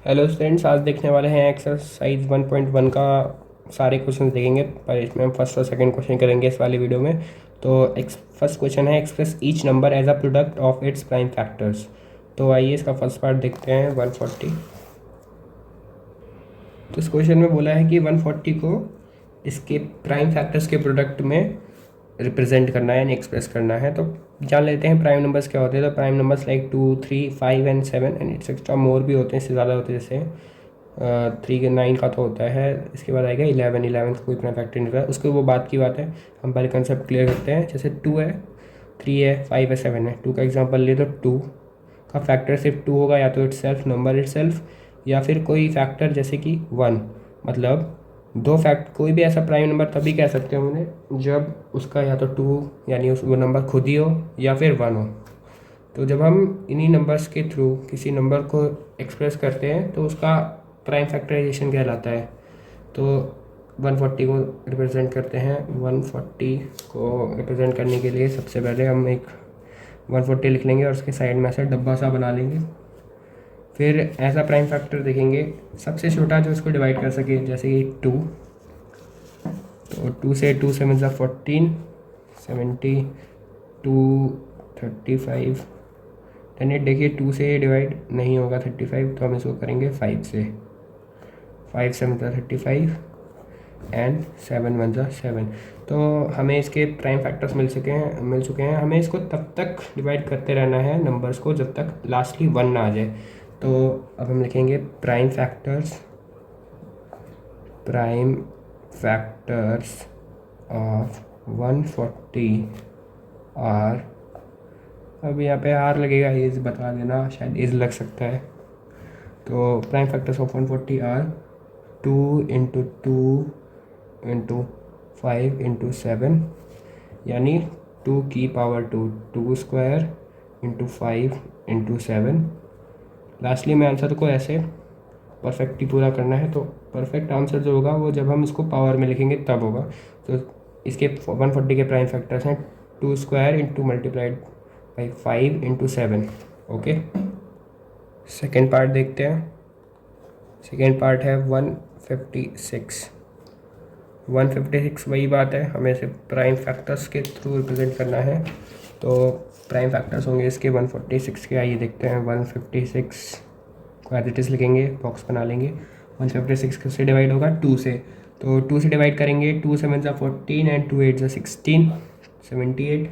Hello students, आज देखने वाले हैं एक्सरसाइज 1.1 का सारे क्वेश्चन देखेंगे। पर इसमें हम फर्स्ट और सेकंड क्वेश्चन करेंगे इस वाले वीडियो में। तो फर्स्ट क्वेश्चन है express each number as a product of its prime factors. तो आइए इसका फर्स्ट पार्ट देखते हैं 140। तो इस क्वेश्चन में बोला है कि 140 को इसके प्राइम फैक्टर्स के प्रोडक्ट में रिप्रेजेंट करना है यानी एक्सप्रेस करना है। तो जान लेते हैं प्राइम नंबर्स क्या होते हैं। तो prime numbers like 2, 3, 5 and 7 and it's extra more भी होते हैं, इससे ज़्यादा होते हैं। जैसे 3 के 9 का तो होता है, इसके बाद आएगा 11 का कोई इतना फैक्टर नहीं होता, उसके वो बात की बात है। हम पहले कंसेप्ट क्लियर करते हैं। जैसे 2 है, 3 है, 5 है, 7 है। 2 का एग्जांपल ले तो 2 का फैक्टर सिर्फ 2 होगा, या तो इटसेल्फ नंबर इटसेल्फ, या फिर कोई फैक्टर जैसे कि 1। मतलब दो फैक्ट कोई भी ऐसा प्राइम नंबर तभी कह सकते हैं उन्हें जब उसका या तो 2 यानी उस वो नंबर खुद ही हो या फिर 1 हो। तो जब हम इन्हीं नंबर्स के थ्रू किसी नंबर को एक्सप्रेस करते हैं तो उसका प्राइम फैक्टराइजेशन कहलाता है। तो 140 को रिप्रेजेंट करते हैं। 140 को रिप्रेजेंट करने के लिए सबसे पहले हम एक 140 लिख लेंगे और उसके साइड में ऐसा डब्बा सा बना लेंगे। फिर ऐसा प्राइम फैक्टर देखेंगे सबसे छोटा जो इसको डिवाइड कर सके, जैसे कि 2। तो 2 से 2 7 ज़ा 14, 70, 2 35। यानी देखिए 2 से ये डिवाइड नहीं होगा 35, तो हम इसको करेंगे 5 से। 5 7 ज़ा 35 एंड 7 1 ज़ा 7। तो हमें इसके प्राइम फैक्टर्स मिल चुके हैं। हमें इसको तब तक डिवाइड करते रहना है नंबर्स को जब तक लास्टली 1 ना आ जाए। तो अब हम लिखेंगे प्राइम फैक्टर्स ऑफ 140 आर। अब यहाँ पे आर लगेगा, एज बता देना, शायद एज लग सकता है। तो prime factors of 140 are 2 into 2 into 5 into 7, यानी 2 की power 2, 2 square into 5 into 7। Lastly में आंसर को ऐसे परफेक्टली पूरा करना है। तो परफेक्ट आंसर जो होगा वो जब हम इसको पावर में लिखेंगे तब होगा। तो इसके 140 के प्राइम फैक्टर्स हैं 2 square into multiplied by 5 into 7। Okay, second part देखते हैं। सेकेंड पार्ट है 156। 156 वही बात है, हमें इसे प्राइम फैक्टर्स के थ्रू रिप्रेजेंट करना है। तो प्राइम फैक्टर्स होंगे इसके 146 के। आइए देखते हैं 156 को एज इट इज़ लिखेंगे, बॉक्स बना लेंगे। 156 किससे डिवाइड होगा? 2 से। तो 2 से डिवाइड करेंगे, 2 7 ज़ा 14 एंड 2 8 ज़ा 16, 78।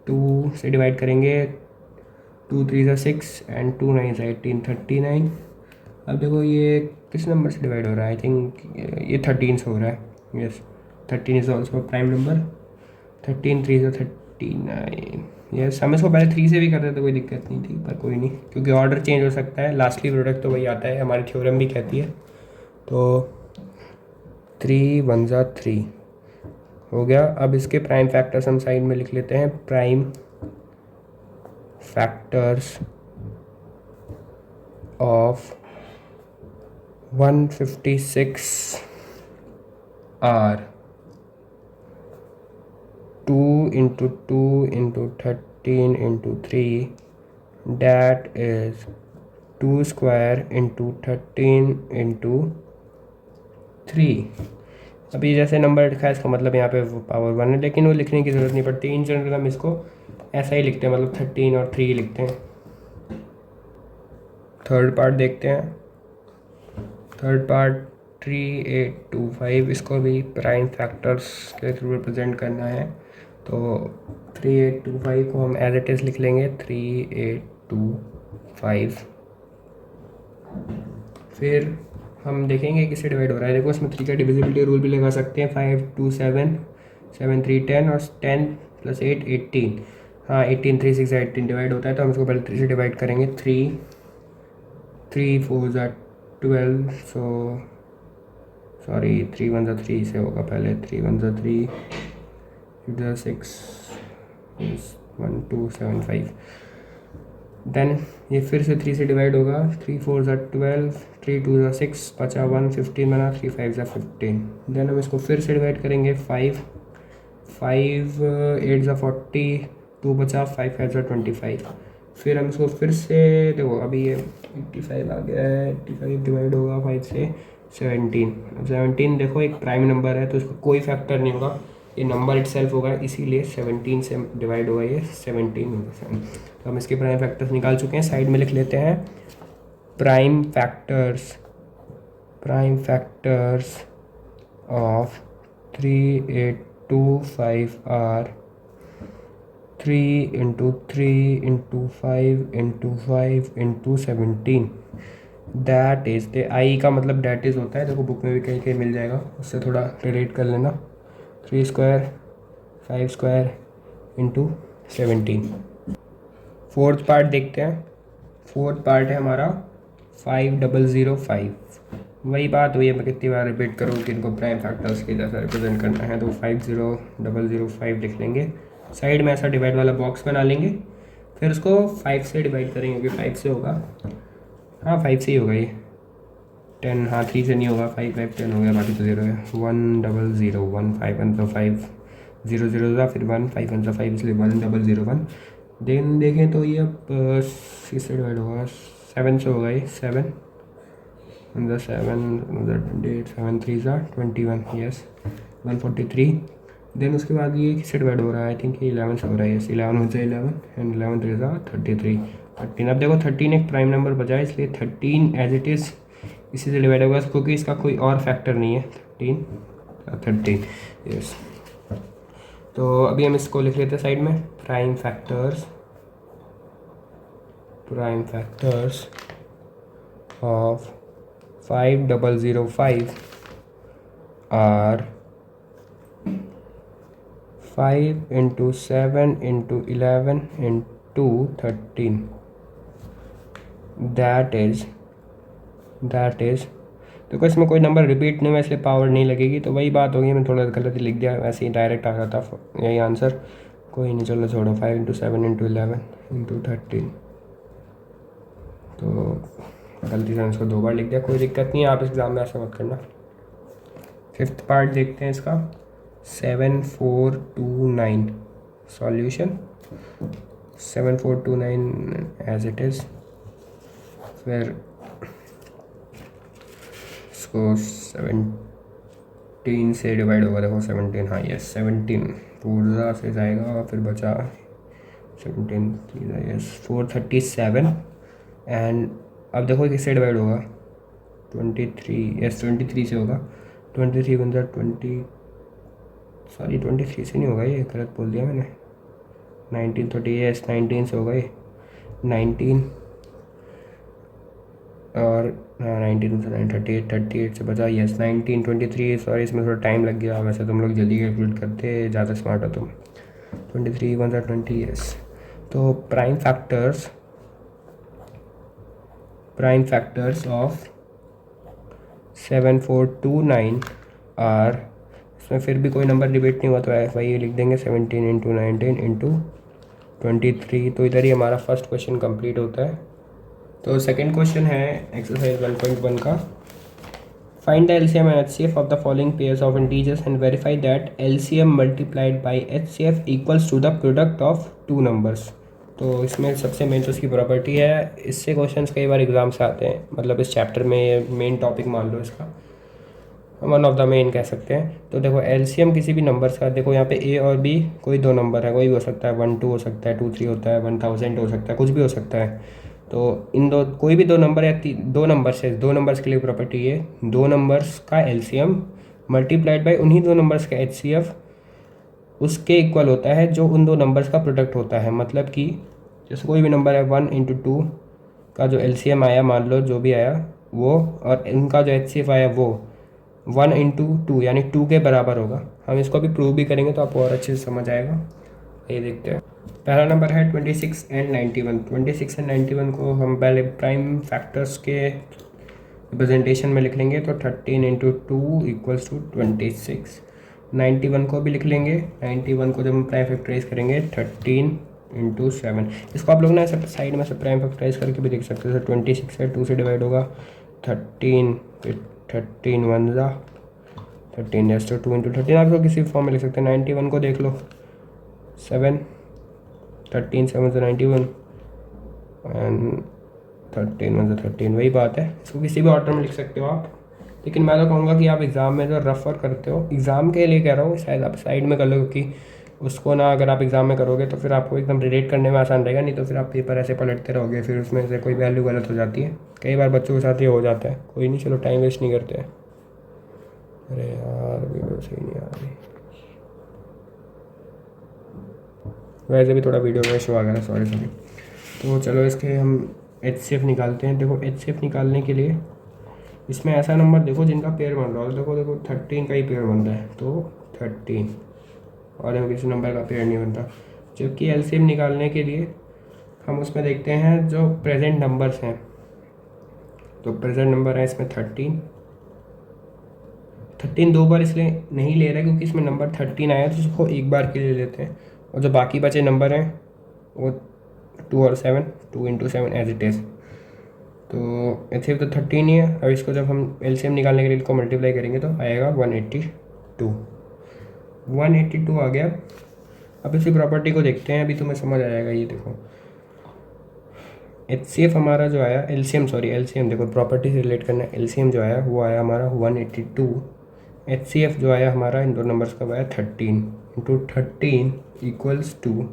2 से डिवाइड करेंगे, 2 3 ज़ा 6 एंड 2 9 ज़ा 18, 39। अब देखो ये किस नंबर से डिवाइड हो रहा है? आई थिंक ये 13 से हो रहा है। Yes, 13 is also prime number. 13 3 ज़ा 39। यस, हम इसको पहले 3 से भी करते तो कोई दिक्कत नहीं थी, पर कोई नहीं, क्योंकि ऑर्डर चेंज हो सकता है, लास्टली प्रोडक्ट तो वही आता है, हमारी थ्योरम भी कहती है। तो 3 1 ज़ा 3 हो गया। अब इसके प्राइम फैक्टर्स हम साइड में लिख लेते हैं। Prime factors of 156 are 2 into 2 into 13 into 3, that is 2 square into 13 into 3। अभी जैसे नंबर लिखा है इसका मतलब यहाँ पे वो पावर 1 है, लेकिन वो लिखने की ज़रूरत नहीं पड़ती। इन जनरल हम इसको ऐसा ही लिखते हैं, मतलब 13 और 3 लिखते हैं। थर्ड पार्ट देखते हैं। थर्ड पार्ट 3825, इसको भी प्राइम फैक्टर्स के थ्रू रिप्रेजेंट करना है। तो 3825 को हम एज इट इज़ लिख लेंगे 3825। फिर हम देखेंगे किससे डिवाइड हो रहा है। देखो इसमें 3 का डिविजिबिलिटी रूल भी लगा सकते हैं। 5 2 7 7 3 10 और 10 + 8 18। हाँ, 18 3 6 18 डिवाइड होता है, तो हम इसको पहले 3 से डिवाइड करेंगे। 3 3 4 ज़ा 12, सो सॉरी 3 1 ज़ा 3 से होगा पहले। 3 1 ज़ा 3, 6 1 2 7 5। देन ये फिर से 3 से डिवाइड होगा। 3 4 ज़ा 12, 3 2 ज़ा 6, बचा 1 15 बना, 3 5 ज़ा 15। देन हम इसको फिर से डिवाइड करेंगे। 5 8 ज़ा 40, 2 बचा, 5 5 ज़ा 25। फिर हम इसको फिर से देखो, अभी ये 85 आ गया है, 85 डिवाइड होगा 5 से 17 देखो एक प्राइम नंबर है तो इसका कोई फैक्टर नहीं होगा, ये नंबर इटसेल्फ होगा, इसीलिए 17 से डिवाइड होगा, ये 17 होगा। तो हम इसके प्राइम फैक्टर्स निकाल चुके हैं, साइड में लिख लेते हैं prime factors of 3825 are 3 into 3 into 5 into 5 into 17, that is the I का मतलब डैट इज़ होता है, देखो बुक में भी कहीं कहीं मिल जाएगा, उससे थोड़ा रिलेट कर लेना। 3 square 5 square into 17। Fourth part देखते हैं, फोर्थ पार्ट है हमारा 5005। वही बात हुई है, मैं कितनी बार रिपीट करूँ कि इनको प्राइम फैक्टर्स के जैसा रिप्रेजेंट करना है, तो 50005 लिख लेंगे, साइड में ऐसा डिवाइड वाला बॉक्स बना लेंगे, फिर उसको 5 से डिवाइड करेंगे क्योंकि 5 से होगा, हाँ 5 से ही होगा ये, 10, हाँ 3 से नहीं होगा, 5 5 10 हो गया, बाकी तो 0 है। 1001 5 1 5 0 0 था, फिर 1 5 1 5, इसलिए 1001। देन देखें तो ये अब 6 से डिवाइड होगा, 7 से होगा ये, 7 7 28 7 3 21, यस 143। देन उसके बाद ये किससे डिवाइड हो रहा है, आई थिंक ये 11 से हो रहा है, यस 11 1 11 एंड 11 3 33 13। अब देखो 13 एक प्राइम नंबर बचा है, इसलिए 13 एज इट इज़ इसी से डिवाइड होगा, क्योंकि इसका कोई और फैक्टर नहीं है। 13 यस। तो अभी हम इसको लिख लेते हैं साइड में, prime factors of 5005 are 5 into 7 into 11 into 13, that is देखो इसमें कोई नंबर रिपीट नहीं हुआ इसलिए पावर नहीं लगेगी, तो वही बात होगी, मैं थोड़ा गलत लिख दिया, वैसे ही डायरेक्ट आ रहा था यही आंसर, कोई नहीं चलो छोड़ो। 5 into 7 into 11 into 13, तो गलती से इसको 2 बार लिख दिया, कोई दिक्कत नहीं है, आप एग्ज़ाम में ऐसा मत करना। फिफ्थ पार्ट देखते हैं इसका, 7429 सॉल्यूशन, 7429 एज इट इज़, फिर इसको 17 से डिवाइड होगा, देखो 17, हाँ यस 17 पूरा से जाएगा, और फिर बचा 17 यस 437, एंड अब देखो किससे डिवाइड होगा, 23, यस 23 से होगा, 23 बन जाए 23 से नहीं होगा, ये गलत बोल दिया मैंने, 19 30, यस 19 से होगा ये, 19 और 19 से 38 से बचा, यस 19 23, सॉरी इसमें थोड़ा टाइम लग गया, वैसे तुम लोग जल्दी कैलकुलेट करते, ज़्यादा स्मार्ट हो तुम। 23 1 20, यस। तो प्राइम फैक्टर्स ऑफ 7429 आर, इसमें फिर भी कोई नंबर डिबेट नहीं हुआ तो वही लिख देंगे, 17 इंटू 19 इंटू 23। तो इधर ही हमारा फर्स्ट क्वेश्चन कंप्लीट होता है। तो सेकंड क्वेश्चन है एक्सरसाइज 1.1 का, find the LCM and HCF of the following pairs of integers and verify that LCM multiplied by HCF equals to the product of two numbers. तो इसमें सबसे main तो उसकी प्रॉपर्टी है, इससे क्वेश्चंस कई बार एग्जाम से आते हैं, मतलब इस चैप्टर में ये मेन टॉपिक मान लो इसका, वन ऑफ द मेन कह सकते हैं। तो देखो एलसीएम किसी भी नंबर्स का, देखो यहाँ पे ए और बी कोई दो नंबर है, कोई भी हो सकता है, 1 2 हो सकता है, 2 3 होता है, 1000 हो सकता है, कुछ भी हो सकता है। तो इन कोई भी दो नंबर या दो नंबर्स के लिए प्रॉपर्टी है, दो नंबर्स का एलसीएम मल्टीप्लाइड बाय उन्हीं दो नंबर्स का एचसीएफ उसके इक्वल होता है जो उन दो नंबर्स का प्रोडक्ट होता है। मतलब कि जैसे कोई भी नंबर है 1 into 2 का जो एलसीएम आया, मान लो जो भी आया वो, और इनका जो एचसीएफ आया वो 1 into 2 यानी 2 के बराबर होगा। हम इसको अभी प्रूव भी करेंगे तो आपको और अच्छे से समझ आएगा। ये देखते हैं, पहला नंबर है 26 एंड 91। 26 एंड 91 को हम पहले प्राइम फैक्टर्स के रिप्रेजेंटेशन में लिख लेंगे, तो 13 into 2 इक्वल्स टू 26। 91 को भी लिख लेंगे, 91 को जब हम प्राइम फैक्टराइज करेंगे 13 into 7। इसको आप लोग ना ऐसे साइड में से प्राइम फैक्टराइज करके भी देख सकते हैं। 26 है 2 से डिवाइड होगा, 13 फिर 13 1 जा 13 एस तो 2 into 13 आप लोग किसी फॉर्म में लिख सकते हैं। 91 को देख लो, 7 13 7 से 91 एंड 13 1 13, वही बात है। इसको किसी भी ऑर्डर में लिख सकते हो आप, लेकिन मैं तो कहूँगा कि आप एग्ज़ाम में जो रेफ़र करते हो, एग्ज़ाम के लिए कह रहा हूँ, शायद आप साइड में कर लो, क्योंकि उसको ना अगर आप एग्ज़ाम में करोगे तो फिर आपको एकदम रिलेट करने में आसान रहेगा, नहीं तो फिर आप पेपर ऐसे पलटते रहोगे, फिर उसमें से कोई वैल्यू गलत हो जाती है। कई बार बच्चों के साथ ये हो जाता है। कोई नहीं, चलो टाइम वेस्ट नहीं करते हैं। अरे यार वीडियो सही नहीं आ रही, वैसे भी थोड़ा वीडियो में शो आ गया, सॉरी। तो चलो इसके हम HCF निकालते हैं। देखो HCF निकालने के लिए इसमें ऐसा नंबर देखो जिनका पेयर बन रहा हो। देखो देखो 13 का ही पेयर बन रहा है, तो 13, और देखो किसी नंबर का पेयर नहीं बनता। जबकि LCM निकालने के लिए हम उसमें देखते हैं जो प्रेजेंट नंबर्स हैं। तो प्रेजेंट नंबर है इसमें 13 दो बार इसलिए नहीं ले रहा है क्योंकि इसमें नंबर 13 आया, तो उसको एक बार के लिए लेते हैं। और जो बाकी बचे नंबर हैं वो 2 और 7, 2 × 7 एज इट इज़। तो HCF तो 13 ही है। अब इसको जब हम LCM निकालने के लिए इसको मल्टीप्लाई करेंगे तो आएगा 182 आ गया। अब इसी प्रॉपर्टी को देखते हैं, अभी तुम्हें समझ आएगा। ये देखो HCF हमारा जो आया, LCM देखो प्रॉपर्टी से रिलेट करना है। LCM जो आया वो आया हमारा 182। HCF जो आया हमारा इन दो नंबर्स का आया 13 × 13 इक्वल्स टू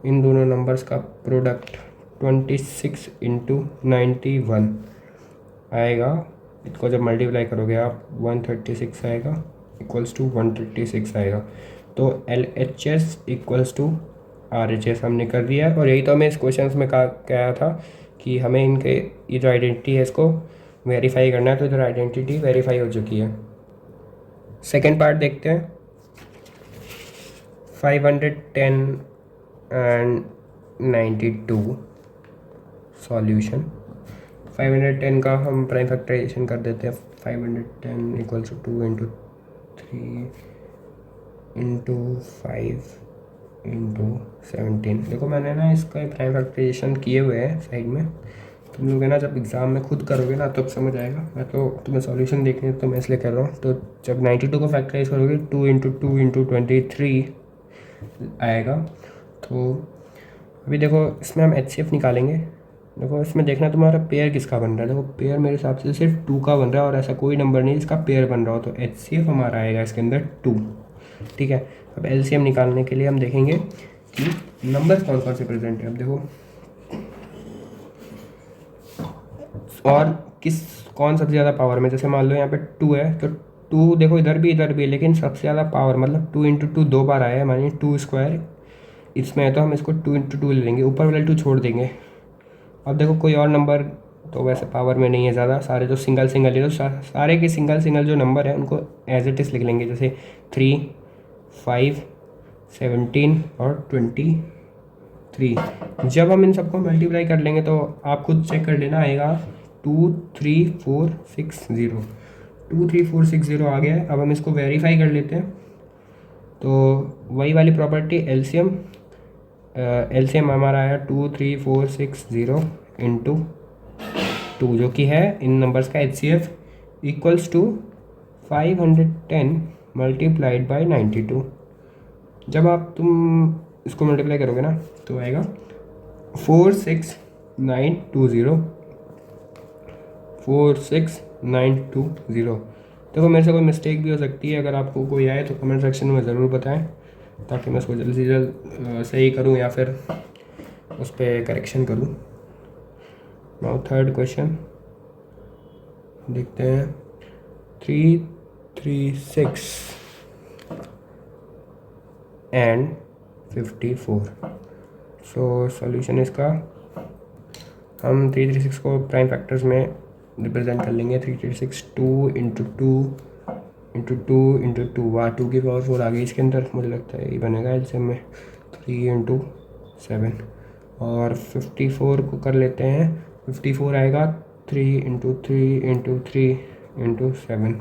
इन दोनों नंबर्स का प्रोडक्ट 26 × 91 आएगा। इसको जब मल्टीप्लाई करोगे आप 136 आएगा इक्वल्स टू 136 आएगा। तो LHS इक्वल्स टू RHS हमने कर दिया है। और यही तो हमें इस क्वेश्चन में कहा था कि हमें इनके ये जो आइडेंटिटी है इसको वेरीफाई करना है। तो इधर आइडेंटिटी वेरीफाई हो चुकी है। सेकेंड पार्ट देखते हैं। 510 एंड 92 सॉल्यूशन। 510 का हम प्राइम फैक्टराइजेशन कर देते हैं। 510 इक्वल्स टू 2 × 3 × 5 × 17। देखो मैंने ना इसका प्राइम फैक्टराइजेशन किए हुए हैं साइड में। तुम लोग है ना जब एग्ज़ाम में खुद करोगे ना तब समझ आएगा। मैं तो तुम्हें सॉल्यूशन देखने तो मैं इसलिए कर रहा हूँ। तो जब 92 को फैक्टराइज करोगे 2 × 2 × 23 आएगा। तो अभी देखो इसमें हम HCF निकालेंगे। देखो इसमें देखना तुम्हारा पेयर किसका बन रहा है। देखो पेयर मेरे हिसाब से सिर्फ 2 का बन रहा है और ऐसा कोई नंबर नहीं जिसका पेयर बन रहा हो। तो HCF हमारा आएगा इसके अंदर 2। ठीक है। अब LCM निकालने के लिए हम देखेंगे कि नंबर कौन कौन से प्रेजेंट है। अब देखो और कौन सबसे ज़्यादा पावर में, जैसे मान लो यहाँ पे 2 है तो 2 देखो इधर भी है, लेकिन सबसे ज़्यादा पावर मतलब 2 × 2 2 बार आया है, मानिए 2² इसमें है, तो हम इसको 2 × 2 ले लेंगे, ऊपर वाले 2 छोड़ देंगे। अब देखो कोई और नंबर तो वैसे पावर में नहीं है ज़्यादा, सारे जो सिंगल है तो सारे के सिंगल जो नंबर है उनको एज इट इज़ लिख लेंगे, जैसे 3 5 17 और 23। जब हम इन सबको मल्टीप्लाई कर लेंगे तो आप खुद चेक कर लेना, आएगा 23460 23460 आ गया है। अब हम इसको वेरीफाई कर लेते हैं। तो वही वाली प्रॉपर्टी LCM हमारा आया 23460 × 2 जो कि है इन नंबर्स का HCF equals to 510 multiplied by 92। जब आप तुम इसको मल्टीप्लाई करोगे ना तो आएगा 46920 46920। देखो मेरे से कोई मिस्टेक भी हो सकती है, अगर आपको कोई आए तो कमेंट सेक्शन में ज़रूर बताएं ताकि मैं उसको जल्द से जल्द सही करूं या फिर उस पर करेक्शन करूं। नाउ थर्ड क्वेश्चन देखते हैं। 336 एंड 54। सो सॉल्यूशन इसका हम 336 को प्राइम फैक्टर्स में रिप्रेजेंट कर लेंगे। 336 2 × 2 × 2 × 2 वाह 2 की पावर 4 आ गई इसके अंदर, मुझे लगता है ये बनेगा एलसीएम में 3 × 7। और 54 को कर लेते हैं, 54 आएगा 3 × 3 × 3 × 7।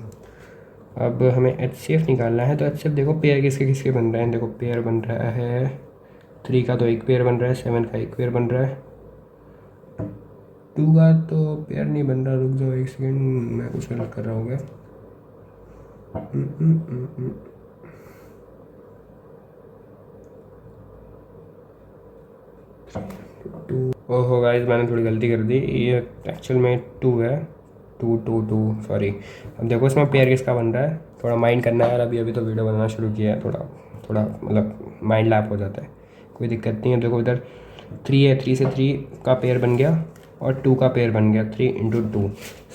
अब हमें HCF निकालना है। तो HCF देखो पेयर किसके किसके बन रहे हैं। देखो पेयर बन रहा है 3 का तो एक पेयर बन रहा है, 7 का एक पेयर बन रहा है, 2 का तो पेयर नहीं बन रहा। रुक जाओ एक सेकेंड, मैं कुछ गलत कर रहा हूँ क्या। 2। ओहो गाइस, मैंने थोड़ी गलती कर दी, ये एक्चुअल में 2 है, 2 सॉरी। अब देखो इसमें पेयर किसका बन रहा है, थोड़ा माइंड करना है यार, अभी अभी तो वीडियो बनाना शुरू किया है, थोड़ा थोड़ा मतलब माइंड लैप हो जाता है, कोई दिक्कत नहीं है। देखो इधर 3 है, 3 से 3 का पेयर बन गया और 2 का पेयर बन गया, 3 इंटू 2।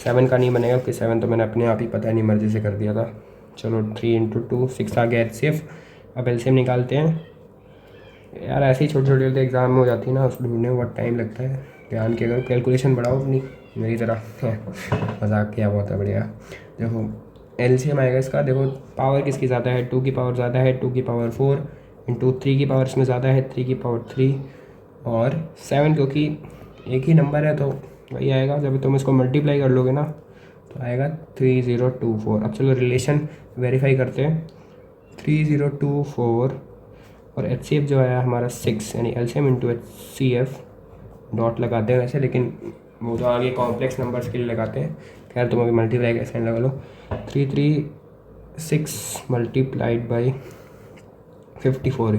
7 का नहीं बनेगा क्योंकि 7 तो मैंने अपने आप ही पता नहीं मर्जी से कर दिया था। चलो 3 इंटू 2 6 आ गया एचसीएफ। अब एलसीएम निकालते हैं यार, ऐसे ही छोटे छोटे एग्ज़ाम में हो जाती है ना, उसको ढूंढने में बहुत टाइम लगता है। ध्यान के अगर कैलकुलेशन बढ़ाओ अपनी, मेरी तरह मजाक किया, बहुत है बढ़िया। देखो एलसीएम आएगा इसका, देखो पावर किसकी ज़्यादा है, 2 की पावर ज़्यादा है, 2 की पावर 4 इंटू 3 की पावर इसमें ज़्यादा है, 3 की पावर 3 और 7, क्योंकि एक ही नंबर है तो वही आएगा। जब तुम इसको मल्टीप्लाई कर लोगे ना तो आएगा 3024। अब चलो रिलेशन वेरीफाई करते हैं। 3024 और एच सी एफ जो आया हमारा 6, यानी L C M into H C F dot लगाते हैं वैसे, लेकिन वो तो आगे कॉम्प्लेक्स नंबर्स के लिए लगाते हैं। खैर तुम अभी मल्टीप्लाई का साइन लगा लो। 336 मल्टीप्लाइड बाई 54,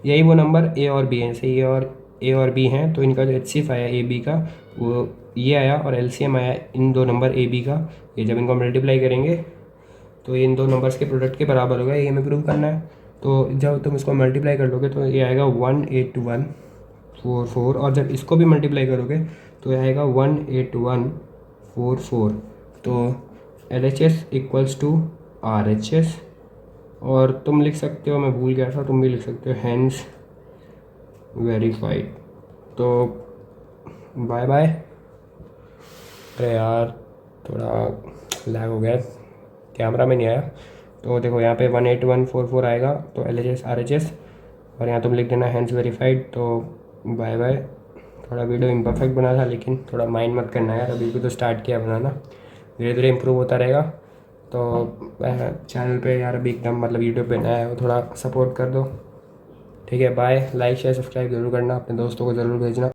यही वो नंबर ए और बी है। जैसे ए और बी हैं तो इनका जो एच सी एफ आया ए बी का वो ये आया, और एल सी एम आया इन दो नंबर ए बी का। ये जब इनको मल्टीप्लाई करेंगे तो ये इन दो नंबर्स के प्रोडक्ट के बराबर होगा, ये हमें प्रूव करना है। तो जब तुम इसको मल्टीप्लाई कर लोगे तो ये आएगा 18144, और जब इसको भी मल्टीप्लाई करोगे तो ये आएगा 18144। तो L H S equals to R H S, और तुम लिख सकते हो, मैं भूल गया था, तुम भी लिख सकते हो हैंस वेरीफाइड। तो बाय बाय। अरे यार थोड़ा लैग हो गया, कैमरा में नहीं आया। तो देखो यहाँ पे 18144 आएगा तो L H S R H S, और यहाँ तुम लिख देना हैंड्स वेरीफाइड। तो बाय बाय। थोड़ा वीडियो इम्परफेक्ट बना था, लेकिन थोड़ा माइंड मत करना यार, अभी भी तो स्टार्ट किया बनाना, धीरे धीरे इम्प्रूव होता रहेगा। तो चैनल पे यार अभी एकदम मतलब यूट्यूब पे नया है, वो थोड़ा सपोर्ट कर दो, ठीक है। बाय। लाइक शेयर सब्सक्राइब ज़रूर करना, अपने दोस्तों को ज़रूर भेजना।